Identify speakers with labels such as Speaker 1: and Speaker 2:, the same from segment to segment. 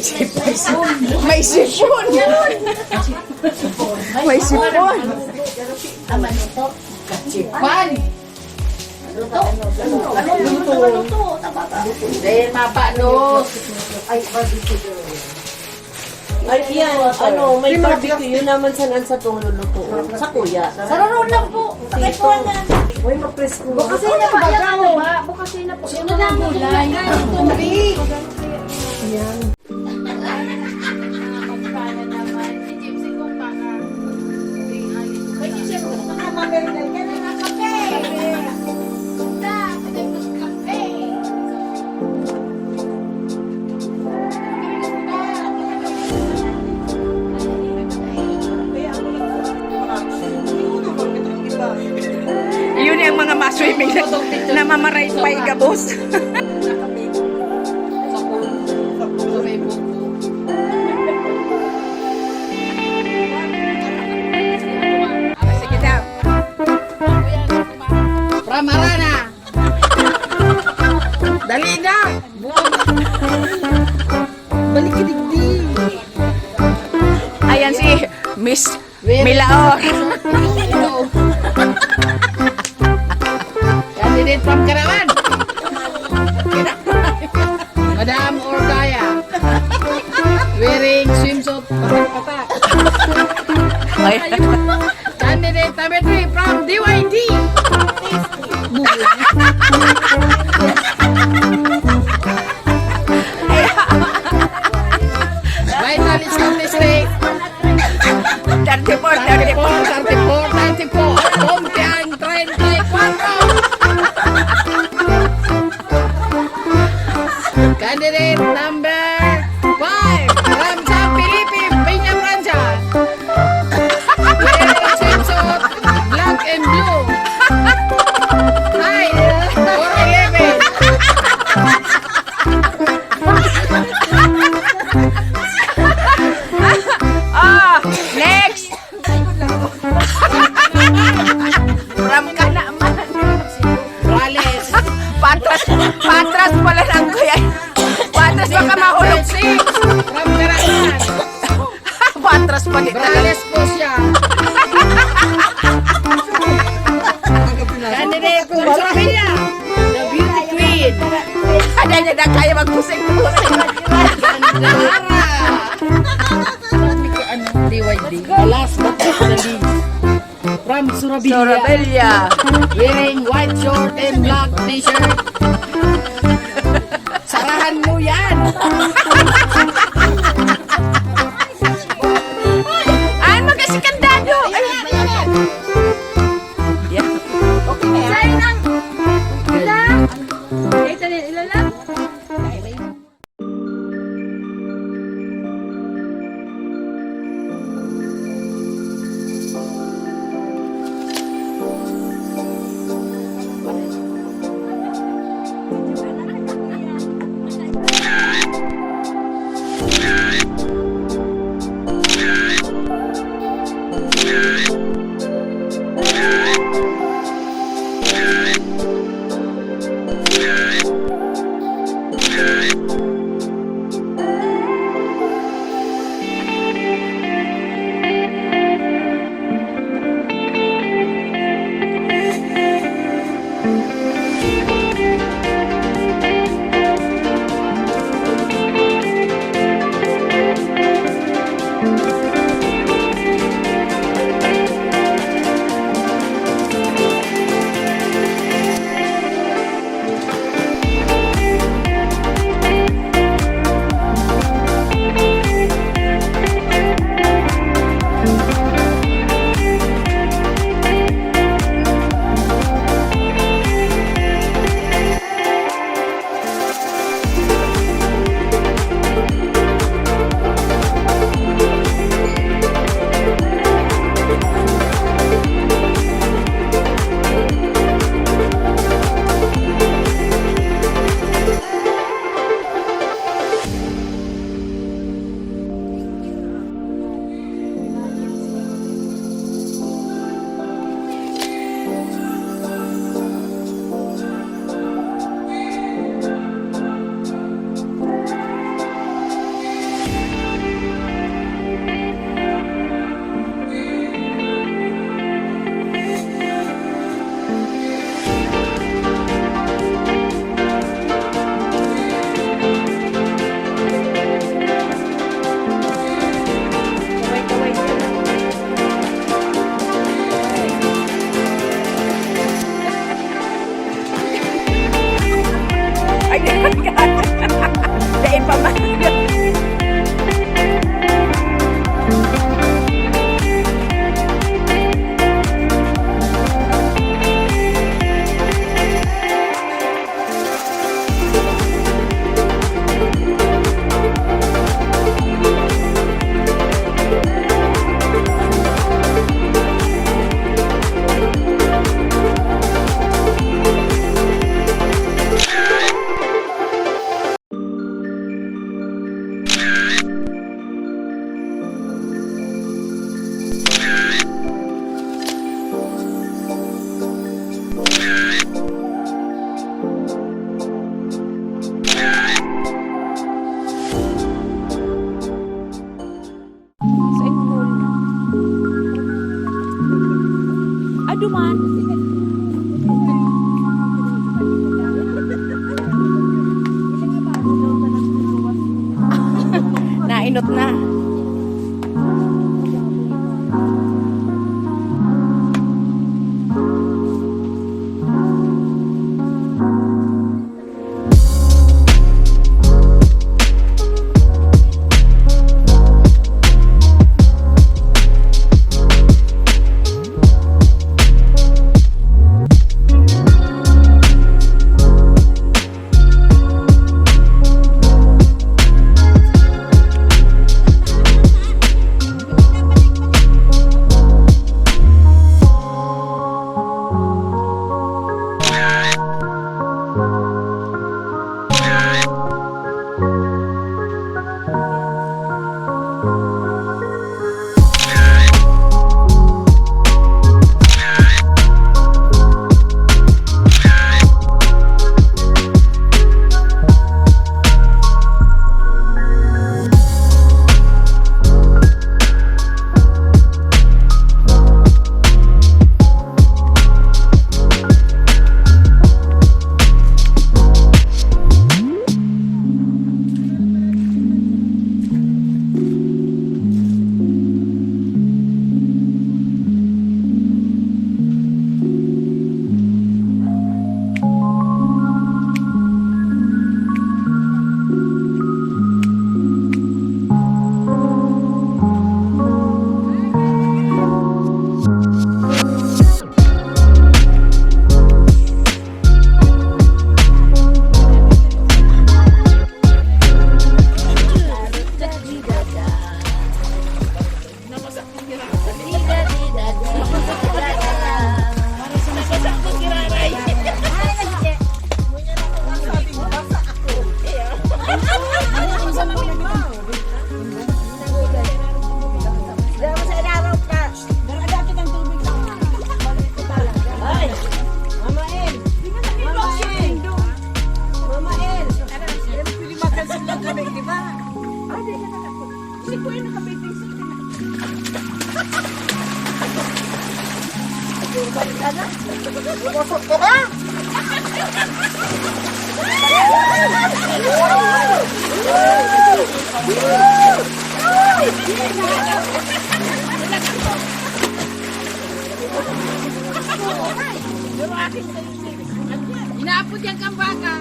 Speaker 1: May sipon. May sipon.
Speaker 2: Kachipan. Luto. Dahil mapanos.
Speaker 3: Ay, yan, may barbecue. Yun naman sa itong luluto. Sa kuya.
Speaker 2: Sararo lang po.
Speaker 3: Ito. Uy, ma-press ko.
Speaker 2: Bukasin na pa. Bukasin na po. Sunod na gulay. Tubig.
Speaker 3: Yan.
Speaker 1: Yun yung mga maswimming na mamaray pa igabos. Sige daw.
Speaker 2: Pramarana.
Speaker 1: Dali na.
Speaker 2: Balik ka digdi.
Speaker 1: Ayan si Miss Milaor.
Speaker 2: Candidate from Karawan. Madam Ordaya. Wearing swimsuit. Patak-patak.
Speaker 1: Ay,
Speaker 2: Candidate number 3 from DYD. Vital statistic.
Speaker 1: 34, 34.
Speaker 2: 34, 94. Pompiang 34. Candidate number 5 from San Felipe, Peña Francia. Wearing swimsuit, black and blue. Hi, 411.
Speaker 1: Ah, next. From ka naman.
Speaker 2: Rales.
Speaker 1: Patras pala lang kuya. Patras baka mahulog.
Speaker 2: From Caravan.
Speaker 1: Patras pa dito.
Speaker 2: Rales po siya. Candidate from Sorabilla. The beauty queen.
Speaker 1: Ada niya na kaya magpusing-pusing.
Speaker 2: DYD. The last but not the least. From Surabaya.
Speaker 1: Sorabella.
Speaker 2: Wearing white short and black t-shirt. Sarahan mo yan.
Speaker 1: Ay, magkasikandado. Ay, yeah. Okay na yan. Inaapot yan kang baka.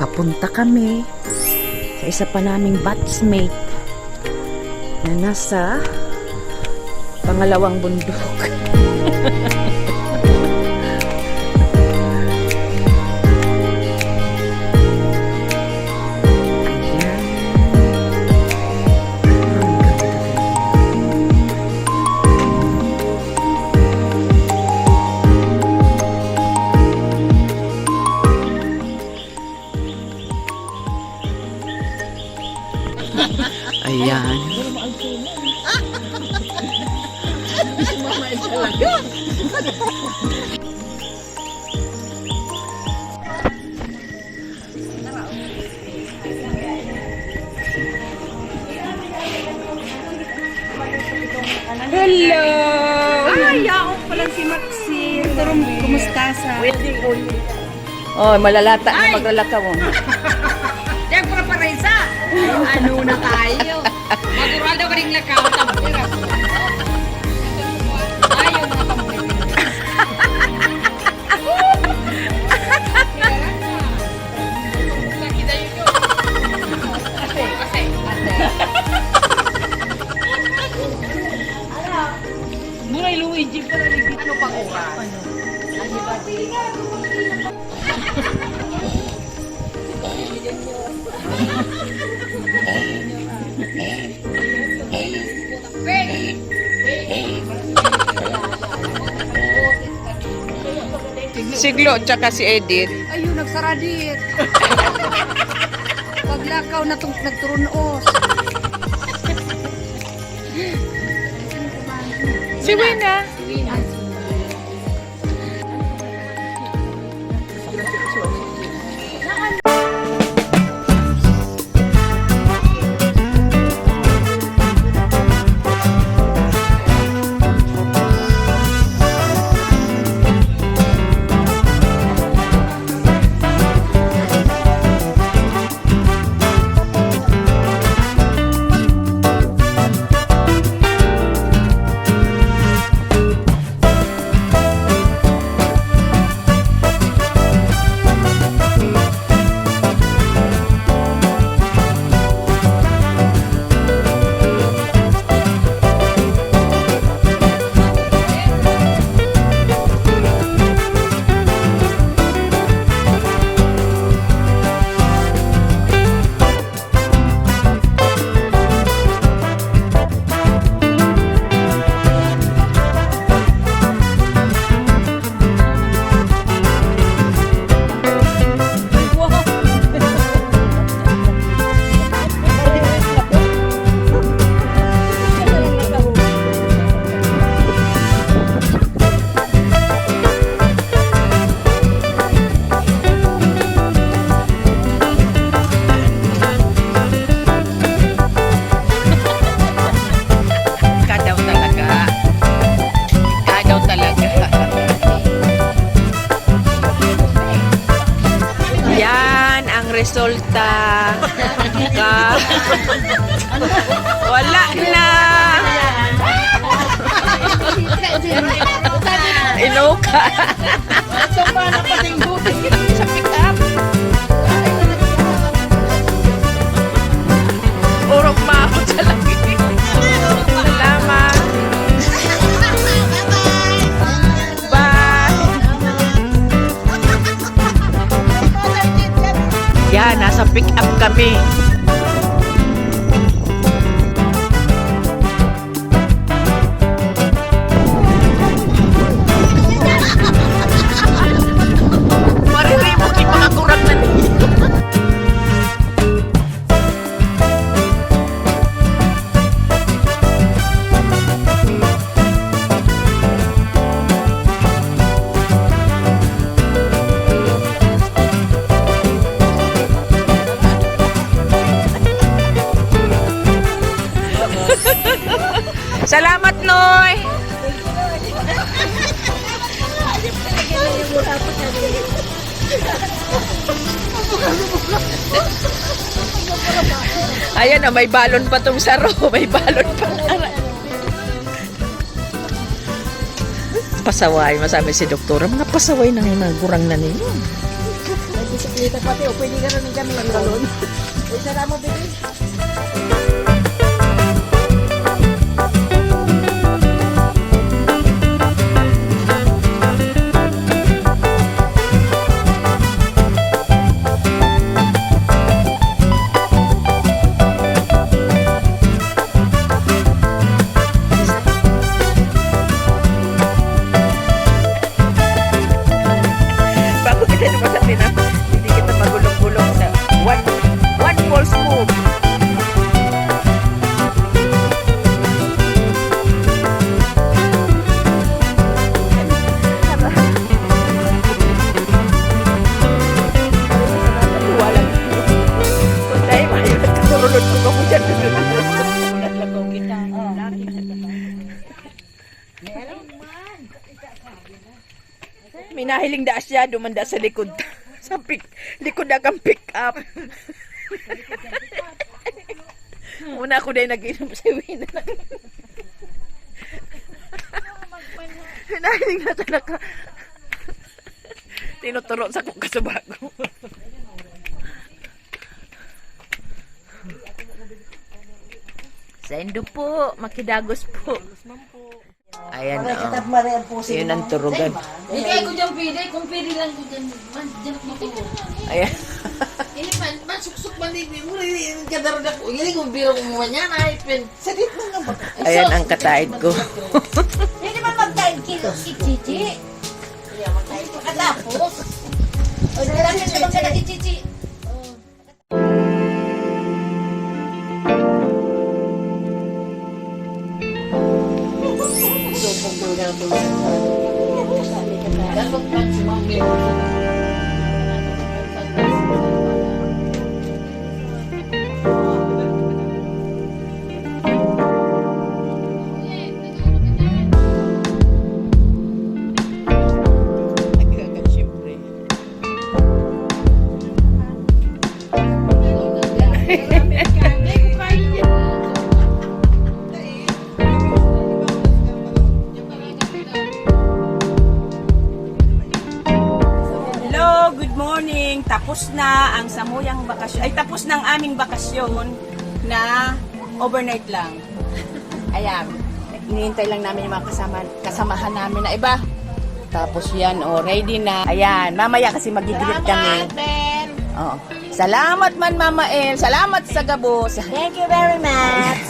Speaker 4: Papunta kami sa isa pa naming batchmate na nasa pangalawang bundok. Ayan.
Speaker 1: Hello! Ay, ako pala si Maxine. Pero kumusta sa...
Speaker 4: Oh, malalata na maglalakaw.
Speaker 1: Diyan ko na pa rin sa... Ano na tayo? Magurado ka rin lakaw. Tampira. Ayaw mga tampira. Nakita yun yun. Ate. Muray Luigi pala ligit. Ano pang oras? Ano ba di?
Speaker 4: Siglo tsaka si Edith.
Speaker 1: Ayun, nagsaradit. Paglakaw na itong nagturunos.
Speaker 4: Si Wina. resulta. Wala na. Inuka.
Speaker 2: Ito pa na pating buti.
Speaker 4: Sa pick up. Urok maakot sa lagi. Salamat. Bye. Yan, nasa pick up kami. Mariray mo kay mga kurang na niyo. Salamat, Noy! Ayan na, may balon pa tong saro. May balon pa. Pasaway, masabi si doktora. Mga pasaway na yung mga gurang na ninyo.
Speaker 2: May bisikleta pati. O pwede ka rin kami ng galon. Uy, sara mo, baby.
Speaker 4: Bago kita naman na hindi kita magulong-gulong na one false move. Walang kung tayo mayo nagkasurulod ko ako dyan. Naglagaw kita. May nahiling da siya, dumanda sa likod. Sa likod akang pick up. Una ako dahil nag-inom sa Wina. Nahiling na talaga. Tinuturo sa kong kasubago. Sendo po, makidagos po. Ayan o. Yun ang turugan.
Speaker 2: Hindi kayo ko dyan pwede. Kung pwede lang ko dyan. Dyan ako matulog.
Speaker 4: Ayan.
Speaker 2: Ini man suksok man din. Muna yung kadaro na ko. Hindi kung biro ko mo niya na. Sadit mo nga ba?
Speaker 4: Ayan ang kataid ko.
Speaker 2: Hindi man magkain kilo. Chichi. Pagkatapos. O, dalamin na magkain chichi.
Speaker 4: Hello, good morning. Tapos na ang samuyang bakasyon. Ay, tapos na ang aming bakasyon na overnight lang. Ayan. Hinihintay lang namin yung mga kasamahan namin na iba. Tapos yan, ready na. Ayan, mamaya kasi magigilid kami. Oh. Salamat man, Mama El. Salamat sa gabo.
Speaker 2: Thank you very much.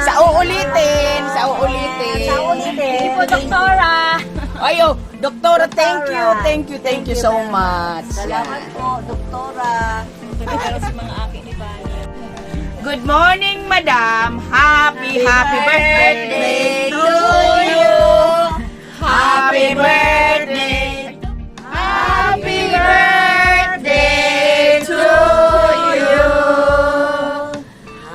Speaker 4: Sa uulitin. Sa uulitin.
Speaker 2: Sa ulitin. Hindi po, Doktora.
Speaker 4: Ayo, Doktora, thank you so much.
Speaker 2: Salamat po, Doktora.
Speaker 4: Good morning, Madam. Happy birthday to you. Happy birthday. Happy birthday to you.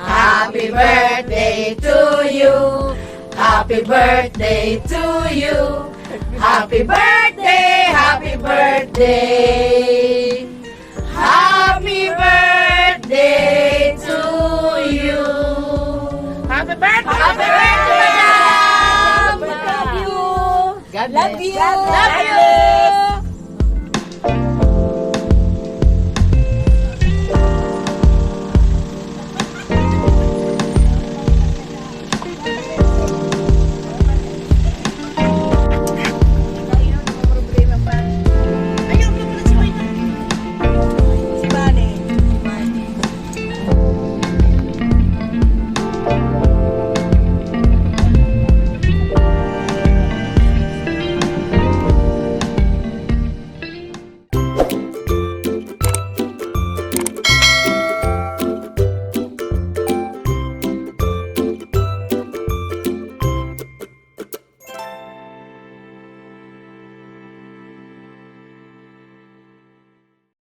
Speaker 4: Happy birthday to you. Happy birthday to you. Happy birthday, happy birthday. Happy Love you! Love you!